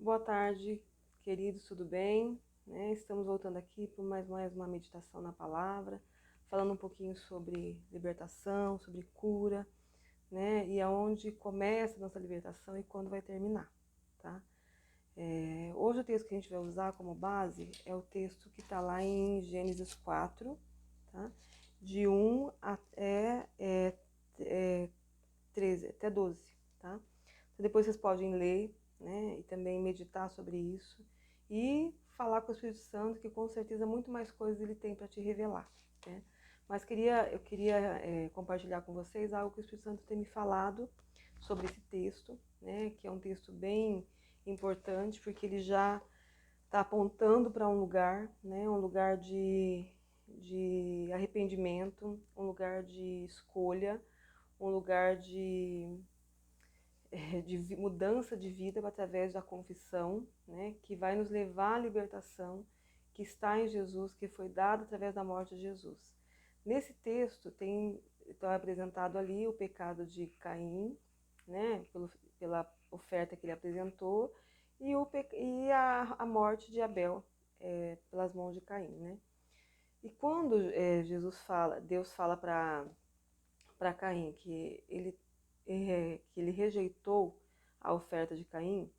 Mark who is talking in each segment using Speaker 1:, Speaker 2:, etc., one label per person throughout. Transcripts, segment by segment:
Speaker 1: Boa tarde, queridos, tudo bem? Estamos voltando aqui para mais uma meditação na palavra, falando um pouquinho sobre libertação, sobre cura, e aonde começa a nossa libertação e quando vai terminar, tá? Hoje o texto que a gente vai usar como base é o texto que está lá em Gênesis 4, tá? De 1 até 12, tá? Então, depois vocês podem ler, e também meditar sobre isso e falar com o Espírito Santo, que com certeza muito mais coisas ele tem para te revelar, né? Mas eu queria compartilhar com vocês algo que o Espírito Santo tem me falado sobre esse texto, né? Que é um texto bem importante, porque ele já está apontando para um lugar, né? Um lugar de arrependimento, um lugar de escolha, um lugar de mudança de vida através da confissão, né, que vai nos levar à libertação, que está em Jesus, que foi dada através da morte de Jesus. Nesse texto então é apresentado ali o pecado de Caim, né, pela oferta que ele apresentou, e a morte de Abel pelas mãos de Caim, né? E quando Deus fala para Caim que ele rejeitou a oferta de Caim,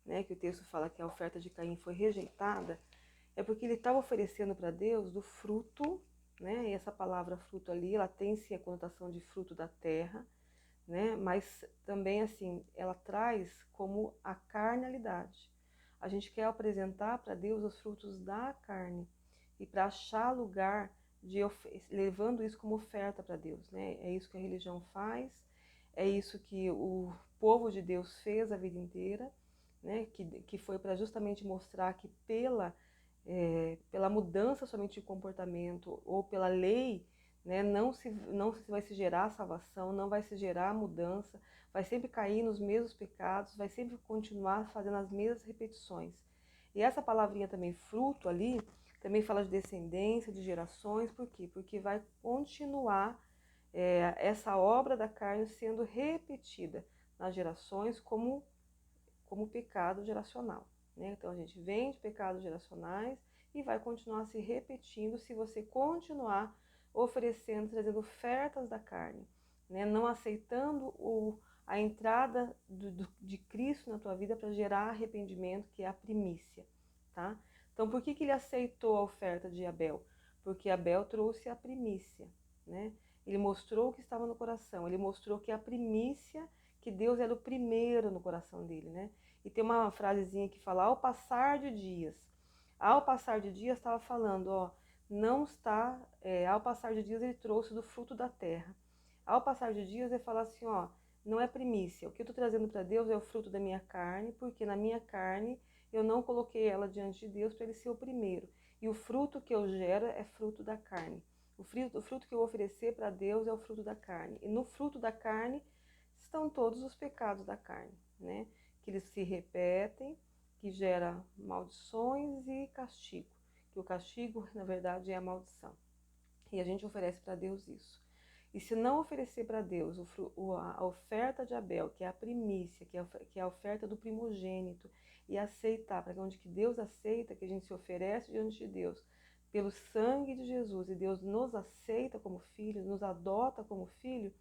Speaker 1: né, que o texto fala que a oferta de Caim foi rejeitada, é porque ele estava oferecendo para Deus do fruto, né, e essa palavra fruto ali, ela tem sim a conotação de fruto da terra, né, mas também assim, ela traz como a carnalidade. A gente quer apresentar para Deus os frutos da carne e para achar lugar levando isso como oferta para Deus, né? É isso que a religião faz, é isso que o povo de Deus fez a vida inteira, né? Que foi para justamente mostrar que pela mudança somente de comportamento ou pela lei, né? Não se vai se gerar salvação, não vai se gerar mudança, vai sempre cair nos mesmos pecados, vai sempre continuar fazendo as mesmas repetições. E essa palavrinha também, fruto ali, também fala de descendência, de gerações, por quê? Porque vai continuar essa obra da carne sendo repetida nas gerações como pecado geracional, né? Então a gente vem de pecados geracionais e vai continuar se repetindo se você continuar oferecendo, trazendo ofertas da carne, né? Não aceitando a entrada de Cristo na tua vida para gerar arrependimento, que é a primícia, tá? Então, por que ele aceitou a oferta de Abel? Porque Abel trouxe a primícia, né? Ele mostrou o que estava no coração, ele mostrou que a primícia, que Deus era o primeiro no coração dele, né? E tem uma frasezinha que fala, ao passar de dias. Ao passar de dias, estava falando, ó, não está, ao passar de dias ele trouxe do fruto da terra. Ao passar de dias ele fala assim, ó, não é primícia, o que eu estou trazendo para Deus é o fruto da minha carne, porque na minha carne eu não coloquei ela diante de Deus para ele ser o primeiro. E o fruto que eu gero é fruto da carne. O fruto que eu vou oferecer para Deus é o fruto da carne. E no fruto da carne estão todos os pecados da carne, né? Que eles se repetem, que gera maldições e castigo. Que o castigo, na verdade, é a maldição. E a gente oferece para Deus isso. E se não oferecer para Deus a oferta de Abel, que é a primícia, que é a oferta do primogênito, e aceitar, para onde que Deus aceita, que a gente se oferece diante de Deus, pelo sangue de Jesus, e Deus nos aceita como filhos, nos adota como filho,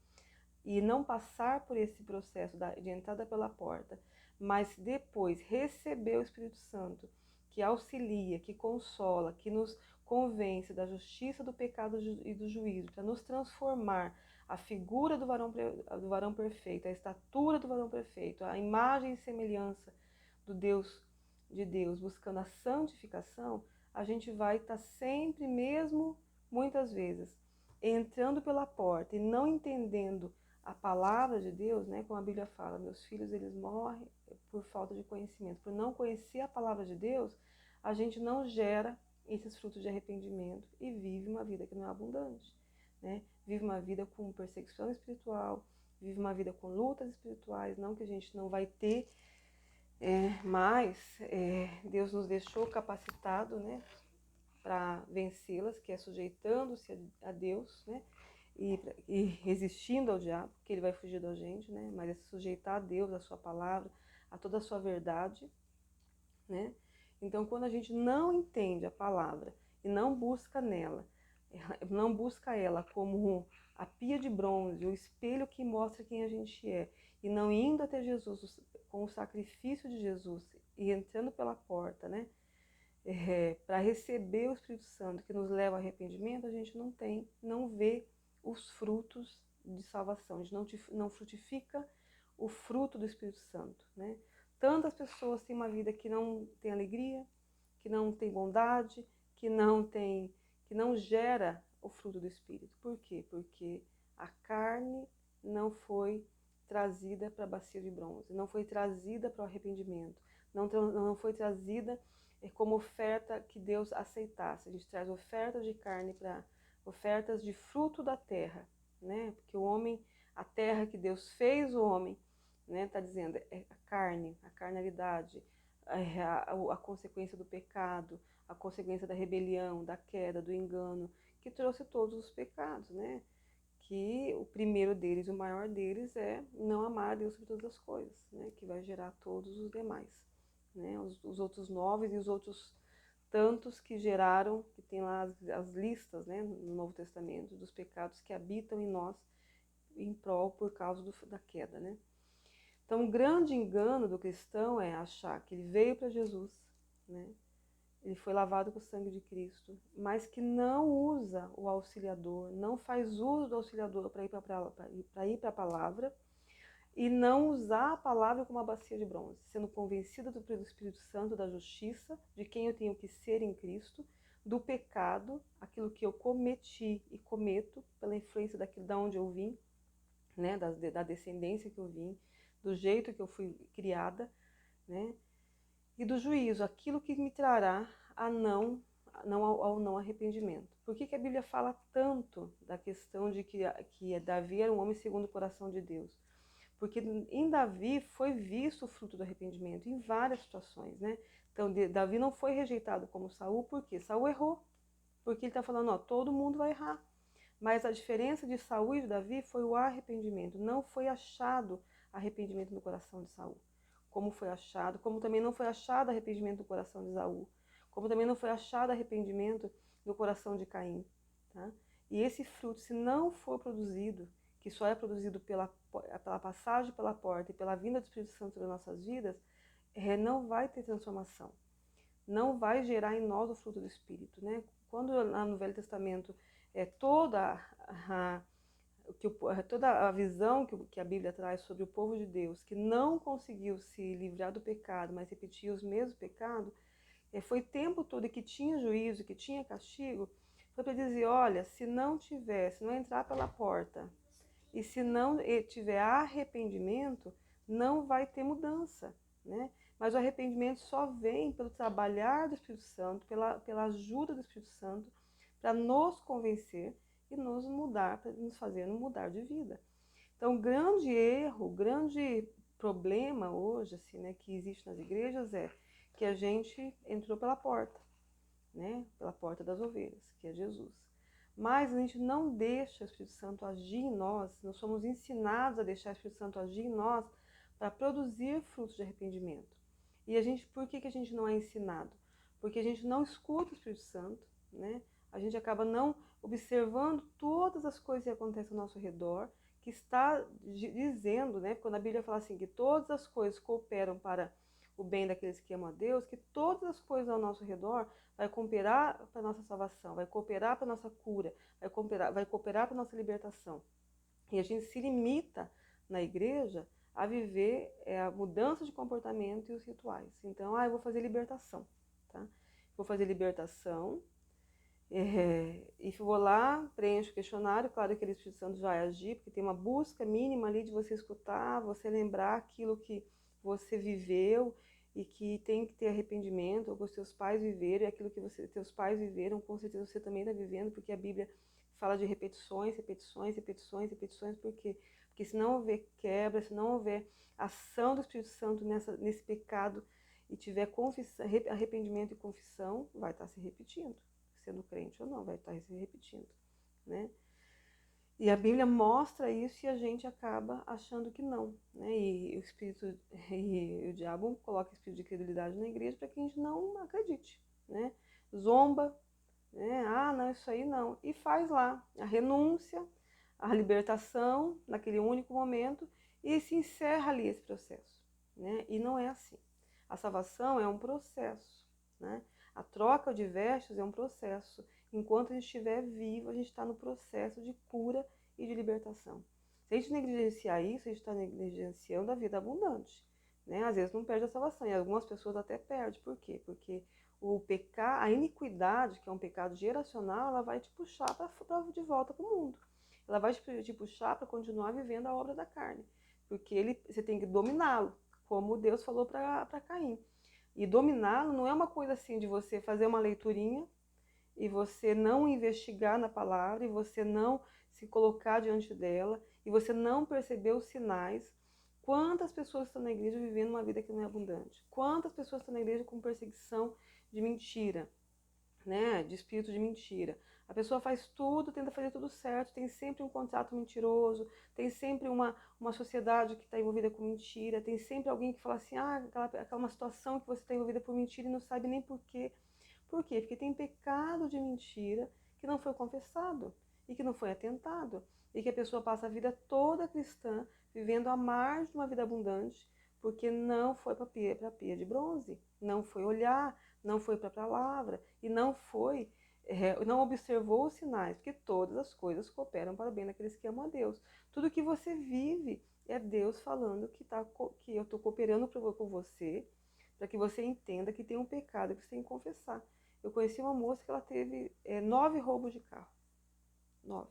Speaker 1: e não passar por esse processo de entrada pela porta, mas depois receber o Espírito Santo, que auxilia, que consola, que nos convence da justiça, do pecado e do juízo, para nos transformar a figura do varão perfeito, a estatura do varão perfeito, a imagem e semelhança de Deus, buscando a santificação, a gente vai estar sempre, mesmo muitas vezes, entrando pela porta e não entendendo a palavra de Deus, né, como a Bíblia fala, meus filhos eles morrem por falta de conhecimento. Por não conhecer a palavra de Deus, a gente não gera esses frutos de arrependimento e vive uma vida que não é abundante, né? Vive uma vida com perseguição espiritual, vive uma vida com lutas espirituais, não que a gente não vai ter, mas Deus nos deixou capacitado, né, para vencê-las, que é sujeitando-se a Deus, né? E resistindo ao diabo, que ele vai fugir da gente, né? Mas é se sujeitar a Deus, a sua palavra, a toda a sua verdade, né? Então, quando a gente não entende a palavra e não busca nela, não busca ela como a pia de bronze, o espelho que mostra quem a gente é, e não indo até Jesus com o sacrifício de Jesus e entrando pela porta, né? Para receber o Espírito Santo que nos leva ao arrependimento, a gente não vê os frutos de salvação, a gente não frutifica o fruto do Espírito Santo, né? Tantas pessoas têm uma vida que não tem alegria, que não tem bondade, que não gera o fruto do Espírito. Por quê? Porque a carne não foi trazida para a bacia de bronze, não foi trazida para o arrependimento, não foi trazida como oferta que Deus aceitasse. A gente traz ofertas de carne para ofertas de fruto da terra, né? Porque o homem, a terra que Deus fez o homem, né? Está dizendo, é a carne, a carnalidade, a consequência do pecado, a consequência da rebelião, da queda, do engano, que trouxe todos os pecados, né? Que o primeiro deles, o maior deles é não amar a Deus sobre todas as coisas, né? Que vai gerar todos os demais, né? Os outros 9 e os outros tantos que geraram, que tem lá as listas, né, no Novo Testamento, dos pecados que habitam em nós em prol por causa da queda, né? Então, o grande engano do cristão é achar que ele veio para Jesus, né? Ele foi lavado com o sangue de Cristo, mas que não usa o auxiliador, não faz uso do auxiliador para ir para a palavra, e não usar a palavra como uma bacia de bronze, sendo convencida pelo Espírito Santo da justiça, de quem eu tenho que ser em Cristo, do pecado, aquilo que eu cometi e cometo, pela influência daquilo da onde eu vim, né, da descendência que eu vim, do jeito que eu fui criada, né, e do juízo, aquilo que me trará ao não arrependimento. Por que a Bíblia fala tanto da questão de que Davi era um homem segundo o coração de Deus? Porque em Davi foi visto o fruto do arrependimento em várias situações, né? Então, Davi não foi rejeitado como Saul, por quê? Saul errou. Porque ele está falando, ó, todo mundo vai errar. Mas a diferença de Saul e de Davi foi o arrependimento. Não foi achado arrependimento no coração de Saul. Como foi achado, como também não foi achado arrependimento no coração de Esaú. Como também não foi achado arrependimento no coração de Caim. Tá? E esse fruto, se não for produzido, que só é produzido pela passagem pela porta e pela vinda do Espírito Santo nas nossas vidas, não vai ter transformação. Não vai gerar em nós o fruto do Espírito, né? Quando lá no Velho Testamento toda a visão que a Bíblia traz sobre o povo de Deus, que não conseguiu se livrar do pecado, mas repetia os mesmos pecados, foi o tempo todo que tinha juízo, que tinha castigo, foi para dizer, olha, se não entrar pela porta, e se não tiver arrependimento, não vai ter mudança, né? Mas o arrependimento só vem pelo trabalhar do Espírito Santo, pela ajuda do Espírito Santo, para nos convencer e nos mudar, para nos fazer mudar de vida. Então, o grande erro, o grande problema hoje, assim, né, que existe nas igrejas é que a gente entrou pela porta, né? Pela porta das ovelhas, que é Jesus. Mas a gente não deixa o Espírito Santo agir em nós, nós somos ensinados a deixar o Espírito Santo agir em nós para produzir frutos de arrependimento. E por que a gente não é ensinado? Porque a gente não escuta o Espírito Santo, né? A gente acaba não observando todas as coisas que acontecem ao nosso redor, que está dizendo, né? Quando a Bíblia fala assim, que todas as coisas cooperam para o bem daqueles que amam a Deus, que todas as coisas ao nosso redor vai cooperar para a nossa salvação, vai cooperar para a nossa cura, vai cooperar para a nossa libertação. E a gente se limita na igreja a viver a mudança de comportamento e os rituais. Então, eu vou fazer libertação, tá? Vou fazer libertação, e vou lá, preencho o questionário, claro que o Espírito Santo vai agir, porque tem uma busca mínima ali de você escutar, você lembrar aquilo que você viveu e que tem que ter arrependimento, ou que os seus pais viveram, e aquilo que teus pais viveram, com certeza você também está vivendo, porque a Bíblia fala de repetições, repetições, repetições, repetições, por quê? Porque se não houver quebra, se não houver ação do Espírito Santo nesse pecado, e tiver arrependimento e confissão, vai estar se repetindo. Sendo crente ou não, vai estar se repetindo, né? E a Bíblia mostra isso e a gente acaba achando que não, né? E o espírito e o diabo coloca espírito de credulidade na igreja para que a gente não acredite, né? Zomba, né? Ah, não, isso aí não. E faz lá a renúncia, a libertação naquele único momento e se encerra ali esse processo, né? E não é assim. A salvação é um processo, né? A troca de vestes é um processo. Enquanto a gente estiver vivo, a gente está no processo de cura e de libertação. Se a gente negligenciar isso, a gente está negligenciando a vida abundante, né? Às vezes não perde a salvação, e algumas pessoas até perdem. Por quê? Porque o pecado, a iniquidade, que é um pecado geracional, ela vai te puxar de volta para o mundo. Ela vai te puxar para continuar vivendo a obra da carne. Porque você tem que dominá-lo, como Deus falou para Caim. E dominá-lo não é uma coisa assim de você fazer uma leiturinha e você não investigar na palavra, e você não se colocar diante dela, e você não perceber os sinais. Quantas pessoas estão na igreja vivendo uma vida que não é abundante? Quantas pessoas estão na igreja com perseguição de mentira, né? De espírito de mentira. A pessoa faz tudo, tenta fazer tudo certo, tem sempre um contrato mentiroso, tem sempre uma sociedade que está envolvida com mentira, tem sempre alguém que fala assim, ah, aquela situação que você está envolvida por mentira e não sabe nem por quê. Por quê? Porque tem pecado de mentira que não foi confessado e que não foi atentado. E que a pessoa passa a vida toda cristã, vivendo à margem de uma vida abundante, porque não foi para a pia de bronze, não foi olhar, não foi para a palavra e não observou os sinais, porque todas as coisas cooperam para o bem daqueles que amam a Deus. Tudo que você vive é Deus falando que eu estou cooperando com você, para que você entenda que tem um pecado que você tem que confessar. Eu conheci uma moça que ela teve 9 roubos de carro. 9.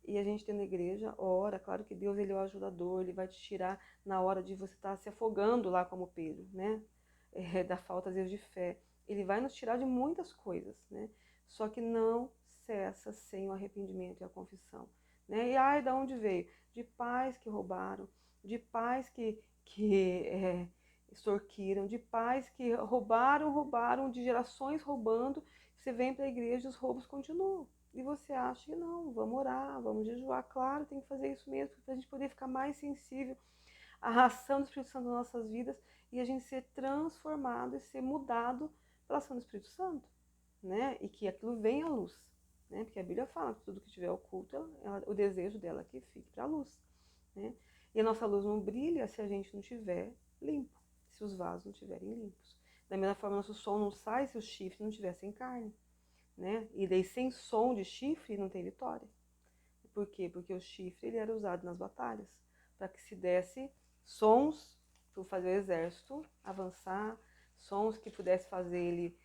Speaker 1: E a gente tem na igreja, ora, claro que Deus ele é o ajudador, ele vai te tirar na hora de você estar se afogando lá como Pedro, né? Da falta, às vezes, de fé. Ele vai nos tirar de muitas coisas, né? Só que não cessa sem o arrependimento e a confissão. Né? E ai, da onde veio? De pais que roubaram, de pais que extorquiram, de pais que roubaram, de gerações roubando. Você vem para a igreja e os roubos continuam. E você acha que não, vamos orar, vamos jejuar. Claro, tem que fazer isso mesmo, para a gente poder ficar mais sensível à ação do Espírito Santo nas nossas vidas e a gente ser transformado e ser mudado pela ação do Espírito Santo, né? E que aquilo venha à luz, né? Porque a Bíblia fala que tudo que tiver oculto, o desejo dela é que fique para a luz, né? E a nossa luz não brilha se a gente não tiver limpo, se os vasos não estiverem limpos. Da mesma forma, nosso som não sai se os chifres não tiver sem carne, né? E daí sem som de chifre não tem vitória. Por quê? Porque o chifre ele era usado nas batalhas para que se desse sons para fazer o exército avançar, sons que pudesse fazer ele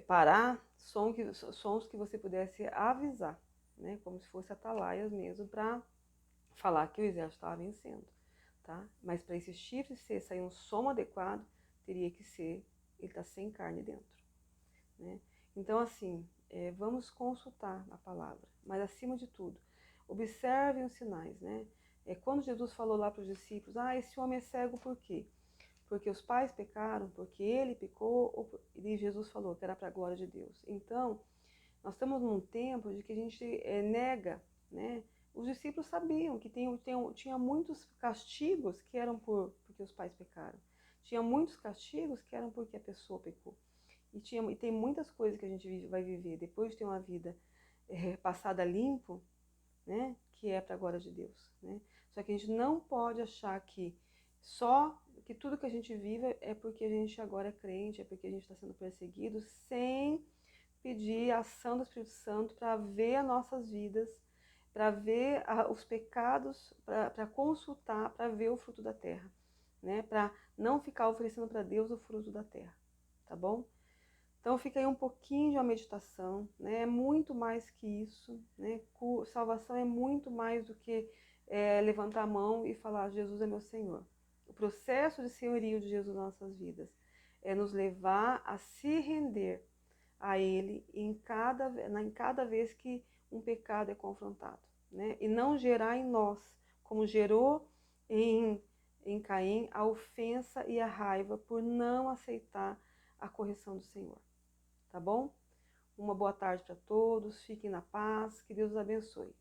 Speaker 1: parar, sons que você pudesse avisar, né? Como se fosse atalaias mesmo para falar que o exército estava vencendo, tá? Mas para esse chifre sair um som adequado, teria que ser ele tá sem carne dentro, né? Então assim, vamos consultar a palavra, mas acima de tudo, observem os sinais, né? Quando Jesus falou lá para os discípulos, esse homem é cego por quê? Porque os pais pecaram, porque ele pecou, e Jesus falou que era para a glória de Deus. Então, nós estamos num tempo de que a gente nega, né? Os discípulos sabiam que tinha muitos castigos que eram porque os pais pecaram. Tinha muitos castigos que eram porque a pessoa pecou. E tem muitas coisas que a gente vai viver depois de ter uma vida passada limpo, né? Que é para a glória de Deus, né? Só que a gente não pode achar que tudo que a gente vive é porque a gente agora é crente, é porque a gente está sendo perseguido, sem pedir a ação do Espírito Santo para ver as nossas vidas, para ver os pecados, para consultar, para ver o fruto da terra, né? Para não ficar oferecendo para Deus o fruto da terra, tá bom? Então fica aí um pouquinho de uma meditação, né? É muito mais que isso, né? Salvação é muito mais do que levantar a mão e falar Jesus é meu Senhor. O processo de senhorio de Jesus nas nossas vidas é nos levar a se render a Ele em cada vez que um pecado é confrontado, né? E não gerar em nós, como gerou em Caim, a ofensa e a raiva por não aceitar a correção do Senhor. Tá bom? Uma boa tarde para todos, fiquem na paz, que Deus os abençoe.